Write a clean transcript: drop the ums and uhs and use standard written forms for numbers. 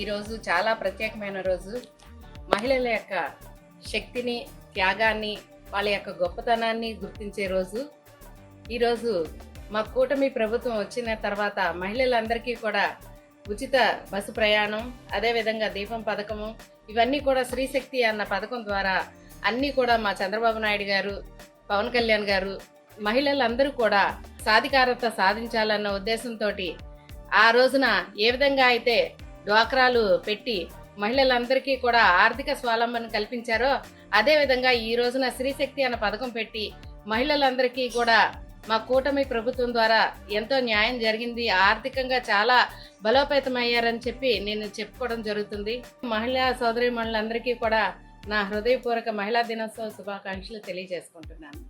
ఈరోజు చాలా ప్రత్యేకమైన రోజు. మహిళల యొక్క శక్తిని, త్యాగాన్ని, వాళ్ళ యొక్క గొప్పతనాన్ని గుర్తించే రోజు. ఈరోజు మా కూటమి ప్రభుత్వం వచ్చిన తర్వాత మహిళలందరికీ కూడా ఉచిత బస్సు ప్రయాణం, అదేవిధంగా దీపం పథకము, ఇవన్నీ కూడా స్త్రీశక్తి అన్న పథకం ద్వారా అన్నీ కూడా మా చంద్రబాబు నాయుడు గారు, పవన్ కళ్యాణ్ గారు మహిళలందరూ కూడా సాధికారత సాధించాలన్న ఉద్దేశంతో ఆ రోజున ఏ విధంగా అయితే డ్వాక్రాలు పెట్టి మహిళలందరికీ కూడా ఆర్థిక స్వావలంబన కల్పించారో అదేవిధంగా ఈ రోజున స్త్రీశక్తి అన్న పథకం పెట్టి మహిళలందరికీ కూడా మా కూటమి ప్రభుత్వం ద్వారా ఎంతో న్యాయం జరిగింది, ఆర్థికంగా చాలా బలోపేతమయ్యారని చెప్పి నేను చెప్పుకోవడం జరుగుతుంది. మహిళా సోదరీమణులందరికీ కూడా నా హృదయపూర్వక మహిళా దినోత్సవ శుభాకాంక్షలు తెలియజేసుకుంటున్నాను.